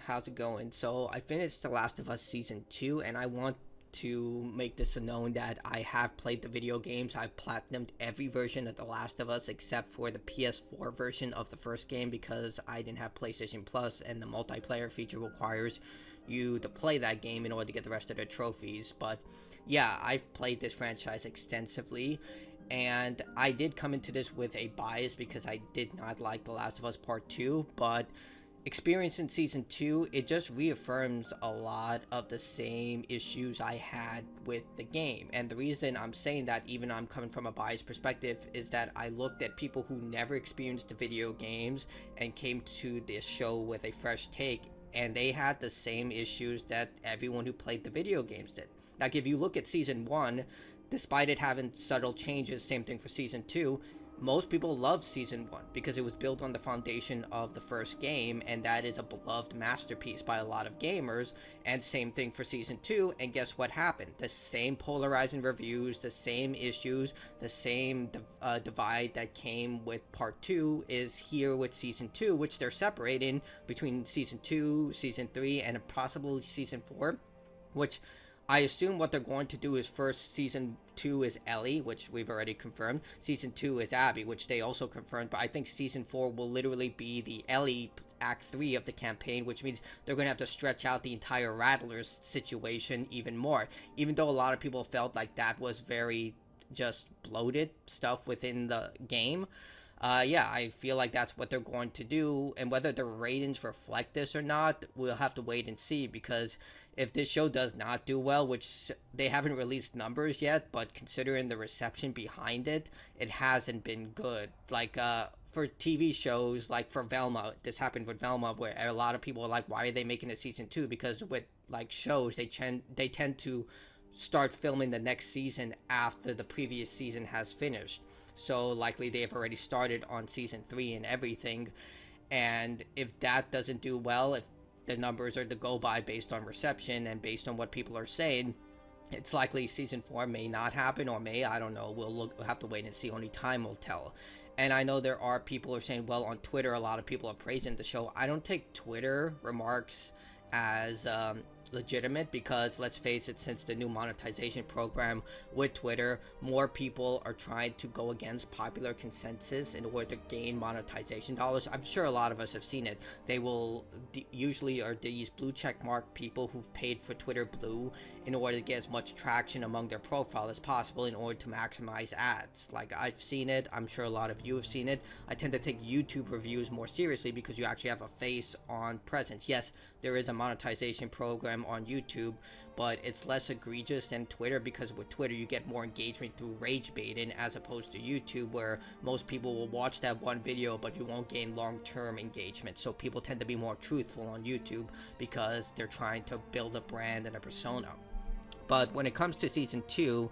how's it going? So I finished The Last of Us Season 2, and I want to make this known that I have played the video games. I've platinumed every version of The Last of Us except for the PS4 version of the first game because I didn't have PlayStation Plus, and the multiplayer feature requires you to play that game in order to get the rest of the trophies. But yeah, I've played this franchise extensively, and I did come into this with a bias because I did not like The Last of Us Part 2, but experience in season 2, it just reaffirms a lot of the same issues I had with the game. And the reason I'm saying that, even though I'm coming from a biased perspective, is that I looked at people who never experienced the video games and came to this show with a fresh take, and they had the same issues that everyone who played the video games did. Like, if you look at season 1, despite it having subtle changes, same thing for season 2, most people loved season 1 because it was built on the foundation of the first game, and that is a beloved masterpiece by a lot of gamers. And same thing for season 2, and guess what happened? The same polarizing reviews, the same issues, the same divide that came with part 2 is here with season 2, which they're separating between season 2, season 3, and possibly season 4, which I assume what they're going to do is first season 2 is Ellie, which we've already confirmed. Season 2 is Abby, which they also confirmed. But I think season 4 will literally be the Ellie Act 3 of the campaign, which means they're going to have to stretch out the entire Rattlers situation even more. Even though a lot of people felt like that was very just bloated stuff within the game. Yeah, I feel like that's what they're going to do, and whether the ratings reflect this or not, we'll have to wait and see, because if this show does not do well, which they haven't released numbers yet, but considering the reception behind it, it hasn't been good. Like, for TV shows, like for Velma, this happened with Velma, where a lot of people are like, why are they making a season 2? Because with, like, shows, they tend to start filming the next season after the previous season has finished. So likely they've already started on season 3 and everything. And if that doesn't do well, if the numbers are to go by based on reception and based on what people are saying, it's likely season 4 may not happen, or may, I don't know. We'll have to wait and see. Only time will tell. And I know there are people who are saying, well, on Twitter, a lot of people are praising the show. I don't take Twitter remarks as legitimate, because let's face it, since the new monetization program with Twitter, more people are trying to go against popular consensus in order to gain monetization dollars. I'm sure a lot of us have seen it. They will usually are these blue check mark people who've paid for Twitter Blue in order to get as much traction among their profile as possible in order to maximize ads. Like, I've seen it, I'm sure a lot of you have seen it. I tend to take YouTube reviews more seriously because you actually have a face on presence. Yes, there is a monetization program on YouTube, but it's less egregious than Twitter, because with Twitter you get more engagement through rage baiting, as opposed to YouTube, where most people will watch that one video but you won't gain long-term engagement. So people tend to be more truthful on YouTube because they're trying to build a brand and a persona. But when it comes to season 2,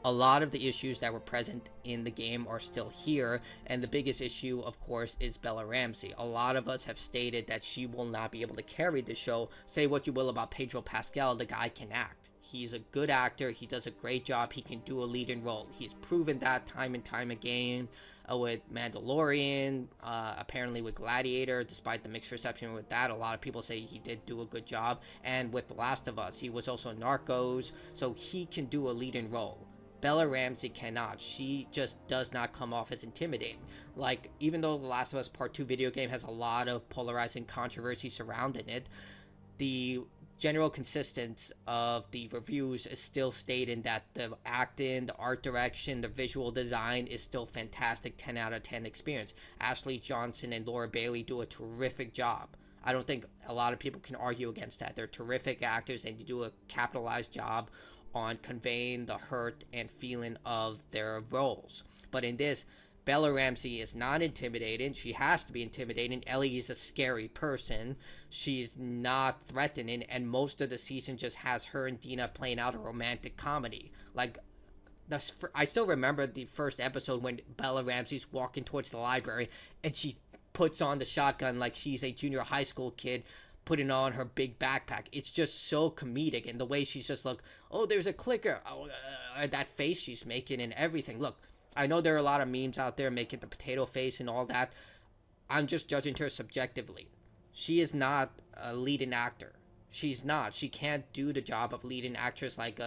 a lot of the issues that were present in the game are still here, and the biggest issue, of course, is Bella Ramsey. A lot of us have stated that she will not be able to carry the show. Say what you will about Pedro Pascal, the guy can act. He's a good actor, he does a great job, he can do a leading role. He's proven that time and time again with Mandalorian, apparently with Gladiator, despite the mixed reception with that. A lot of people say he did do a good job, and with The Last of Us, he was also in Narcos, so he can do a leading role. Bella Ramsey cannot. She just does not come off as intimidating. Like, even though The Last of Us Part 2 video game has a lot of polarizing controversy surrounding it, the general consistency of the reviews is still stating that the acting, the art direction, the visual design is still fantastic, 10 out of 10 experience. Ashley Johnson and Laura Bailey do a terrific job. I don't think a lot of people can argue against that. They're terrific actors, and they do a capitalized job on conveying the hurt and feeling of their roles. But in this, Bella Ramsey is not intimidating. She has to be intimidating. Ellie is a scary person. She's not threatening, and most of the season just has her and Dina playing out a romantic comedy. Like, I still remember the first episode when Bella Ramsey's walking towards the library and she puts on the shotgun like she's a junior high school kid putting on her big backpack. It's just so comedic, and the way she's just like, oh, there's a clicker, oh, that face she's making and everything. Look, I know there are a lot of memes out there making the potato face and all that. I'm just judging her subjectively. She is not a leading actor. She's not. She can't do the job of leading actress like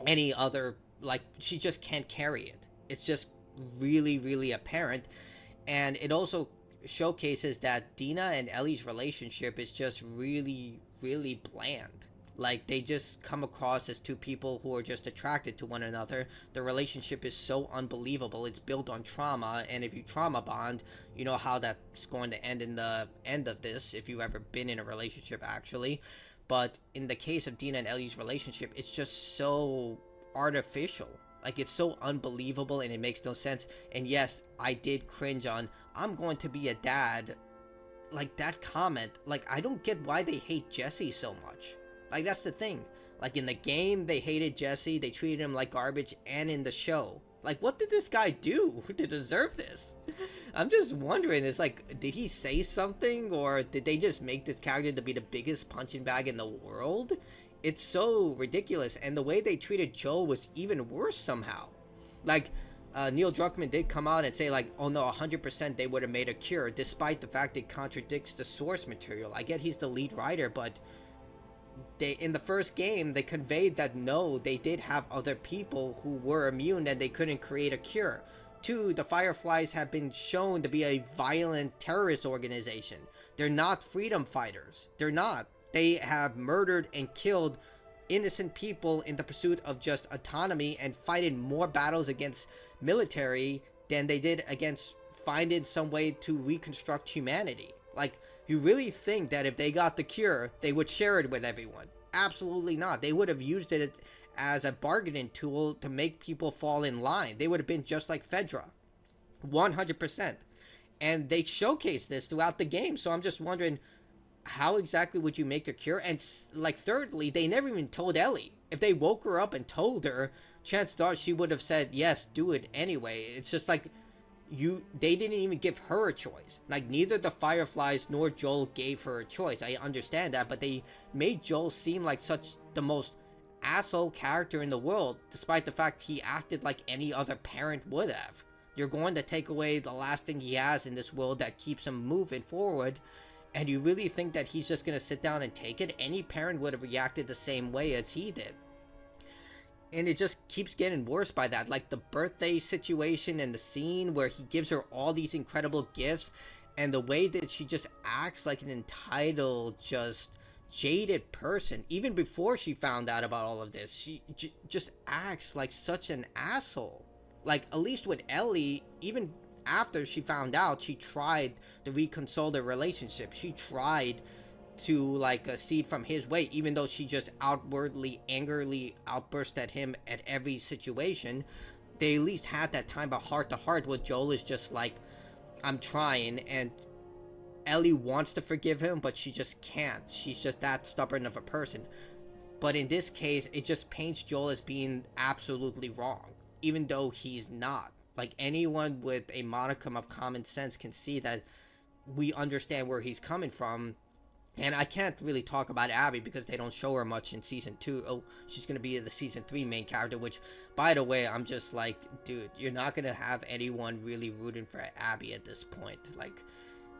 any other. Like, she just can't carry it. It's just really, really apparent. And it also showcases that Dina and Ellie's relationship is just really, really bland. Like, they just come across as two people who are just attracted to one another. The relationship is so unbelievable. It's built on trauma, and if you trauma bond, you know how that's going to end in the end of this, if you've ever been in a relationship, actually. But in the case of Dina and Ellie's relationship, it's just so artificial. Like, it's so unbelievable, and it makes no sense. And yes, I did cringe on, I'm going to be a dad. Like, that comment, like, I don't get why they hate Jesse so much. Like, that's the thing. Like, in the game, they hated Jesse. They treated him like garbage. And in the show. Like, what did this guy do to deserve this? I'm just wondering. It's like, did he say something? Or did they just make this character to be the biggest punching bag in the world? It's so ridiculous. And the way they treated Joel was even worse somehow. Like, Neil Druckmann did come out and say, like, oh no, 100% they would have made a cure. Despite the fact it contradicts the source material. I get he's the lead writer, but... in the first game, they conveyed that no, they did have other people who were immune and they couldn't create a cure. 2, the Fireflies have been shown to be a violent terrorist organization. They're not freedom fighters. They're not. They have murdered and killed innocent people in the pursuit of just autonomy and fighting more battles against military than they did against finding some way to reconstruct humanity. Like, you really think that if they got the cure, they would share it with everyone? Absolutely not. They would have used it as a bargaining tool to make people fall in line. They would have been just like Fedra. 100%. And they showcased this throughout the game. So I'm just wondering, how exactly would you make a cure? And, like, thirdly, they never even told Ellie. If they woke her up and told her, chances are she would have said, yes, do it anyway. It's just like... they didn't even give her a choice. Like, neither the Fireflies nor Joel gave her a choice. I understand that, but they made Joel seem like such the most asshole character in the world, despite the fact he acted like any other parent would have. You're going to take away the last thing he has in this world that keeps him moving forward, and you really think that he's just going to sit down and take it? Any parent would have reacted the same way as he did. And it just keeps getting worse by that. Like, the birthday situation and the scene where he gives her all these incredible gifts, and the way that she just acts like an entitled, just jaded person. Even before she found out about all of this, she just acts like such an asshole. Like, at least with Ellie, even after she found out, she tried to reconcile their relationship. She tried to, like, cede from his way, even though she just outwardly, angrily outburst at him at every situation. They at least had that time of heart to heart where Joel is just like, I'm trying, and Ellie wants to forgive him, but she just can't. She's just that stubborn of a person. But in this case, it just paints Joel as being absolutely wrong, even though he's not. Like, anyone with a modicum of common sense can see that we understand where he's coming from. And I can't really talk about Abby because they don't show her much in Season 2. Oh, she's going to be the Season 3 main character, which, by the way, I'm just like, dude, you're not going to have anyone really rooting for Abby at this point. Like,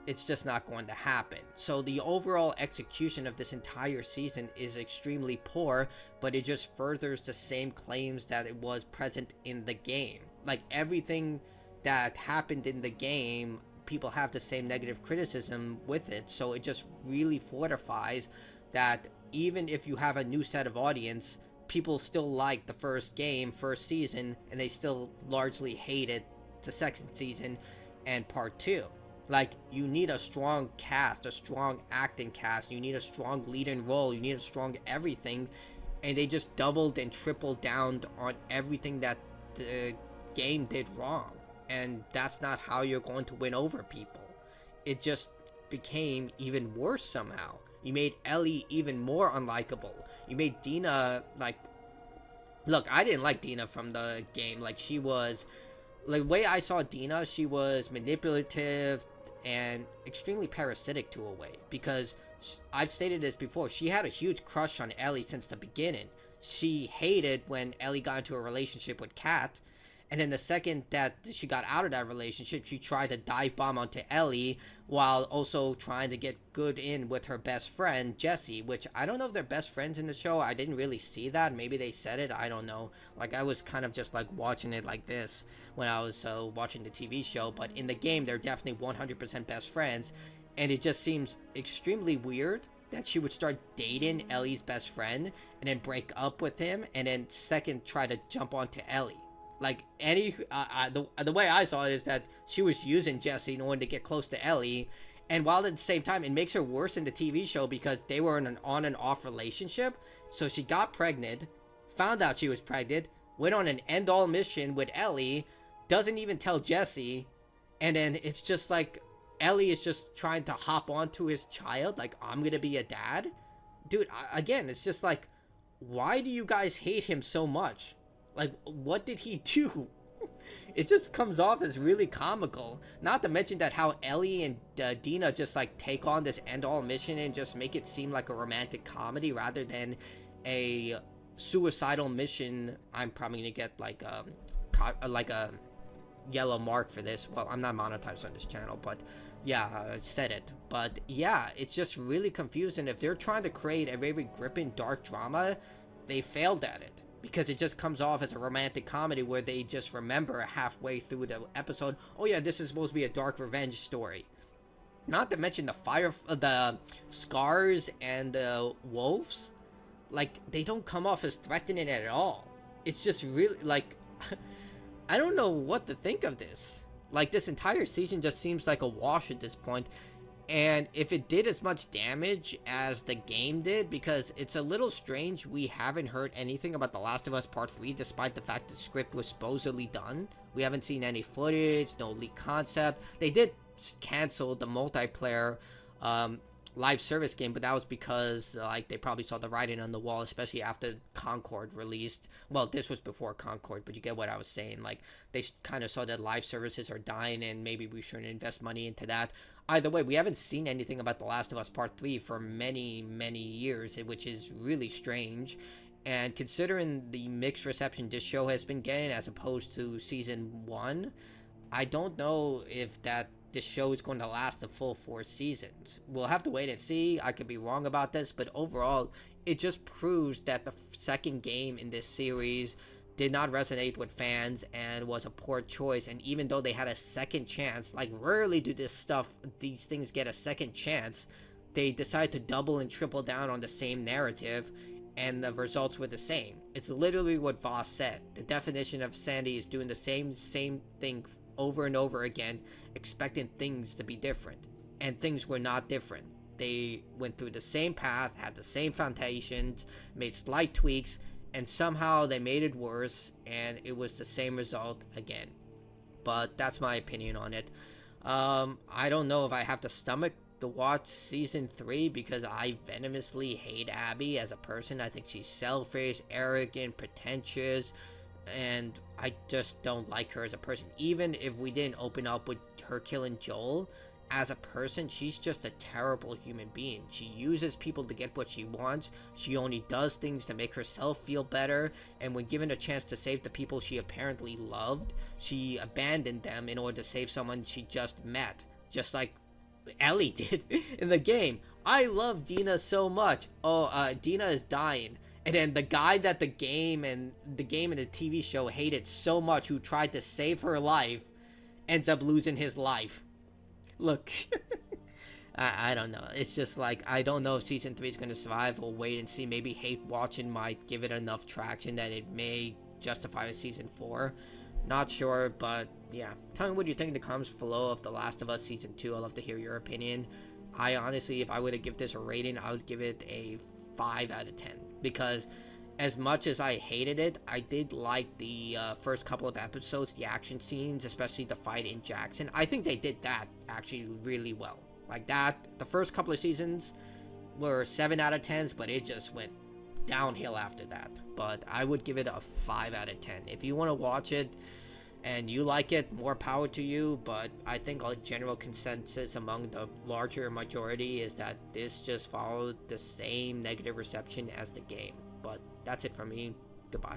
it's just not going to happen. So the overall execution of this entire season is extremely poor, but it just furthers the same claims that it was present in the game. Like, everything that happened in the game, people have the same negative criticism with it, so it just really fortifies that even if you have a new set of audience, people still like the first season, and they still largely hated the second season and part 2. Like, you need a strong cast, a strong acting cast, you need a strong lead-in role, you need a strong everything, and they just doubled and tripled down on everything that the game did wrong. And that's not how you're going to win over people. It just became even worse somehow. You made Ellie even more unlikable. You made Dina, like... Look, I didn't like Dina from the game. Like, she was... Like, the way I saw Dina, she was manipulative and extremely parasitic to a way. Because, I've stated this before, she had a huge crush on Ellie since the beginning. She hated when Ellie got into a relationship with Kat. And then the second that she got out of that relationship, she tried to dive bomb onto Ellie while also trying to get good in with her best friend, Jessie, which I don't know if they're best friends in the show. I didn't really see that. Maybe they said it. I don't know. Like, I was kind of just like watching it like this when I was watching the TV show. But in the game, they're definitely 100% best friends. And it just seems extremely weird that she would start dating Ellie's best friend and then break up with him and then second try to jump onto Ellie. Like, the way I saw it is that she was using Jessie in order to get close to Ellie, and while at the same time it makes her worse in the TV show because they were in an on and off relationship. So she got pregnant, found out she was pregnant, went on an end all mission with Ellie, doesn't even tell Jessie, and then it's just like Ellie is just trying to hop onto his child, like, I'm gonna be a dad. Dude, again, it's just like, why do you guys hate him so much? Like, what did he do? It just comes off as really comical. Not to mention that how Ellie and Dina just like take on this end-all mission and just make it seem like a romantic comedy rather than a suicidal mission. I'm probably gonna get like a yellow mark for this. Well, I'm not monetized on this channel, but yeah, I said it. But yeah, it's just really confusing. If they're trying to create a very gripping dark drama, they failed at it. Because it just comes off as a romantic comedy where they just remember halfway through the episode, oh yeah, this is supposed to be a dark revenge story. Not to mention the scars and the wolves, like, they don't come off as threatening at all. It's just really, like, I don't know what to think of this. Like, this entire season just seems like a wash at this point. And if it did as much damage as the game did, because it's a little strange we haven't heard anything about The Last of Us Part 3 despite the fact the script was supposedly done. We haven't seen any footage, no leaked concept. They did cancel the multiplayer live service game, but that was because like they probably saw the writing on the wall, especially after Concord released. Well, this was before Concord, but you get what I was saying. Like, they kind of saw that live services are dying and maybe we shouldn't invest money into that. Either way, we haven't seen anything about The Last of Us Part 3 for many, many years, which is really strange. And considering the mixed reception this show has been getting as opposed to Season 1, I don't know if this show is going to last the full 4 seasons. We'll have to wait and see. I could be wrong about this, but overall, it just proves that the second game in this series did not resonate with fans and was a poor choice. And even though they had a second chance, like, rarely do these things get a second chance, they decided to double and triple down on the same narrative, and the results were the same. It's literally what Voss said. The definition of sanity is doing the same thing over and over again, expecting things to be different. And things were not different. They went through the same path, had the same foundations, made slight tweaks, and somehow they made it worse, and it was the same result again. But that's my opinion on it. I don't know if I have the stomach to watch Season 3 because I venomously hate Abby as a person. I think she's selfish, arrogant, pretentious, and I just don't like her as a person. Even if we didn't open up with her killing Joel, as a person, she's just a terrible human being. She uses people to get what she wants. She only does things to make herself feel better, and when given a chance to save the people she apparently loved, she abandoned them in order to save someone she just met, just like Ellie did in the game. I love Dina so much. Dina is dying, and then the guy that the game and the TV show hated so much, who tried to save her life, ends up losing his life. Look, I don't know. It's just like, I don't know if Season 3 is going to survive. We'll wait and see. Maybe hate watching might give it enough traction that it may justify a Season 4. Not sure, but yeah. Tell me what you think in the comments below of The Last of Us Season 2. I'd love to hear your opinion. I honestly, if I were to give this a rating, I would give it a 5 out of 10. Because as much as I hated it, I did like the first couple of episodes, the action scenes, especially the fight in Jackson. I think they did that actually really well. Like that, the first couple of seasons were 7 out of 10s, but it just went downhill after that. But I would give it a 5 out of 10. If you want to watch it and you like it, more power to you. But I think a general consensus among the larger majority is that this just followed the same negative reception as the game. But that's it from me. Goodbye.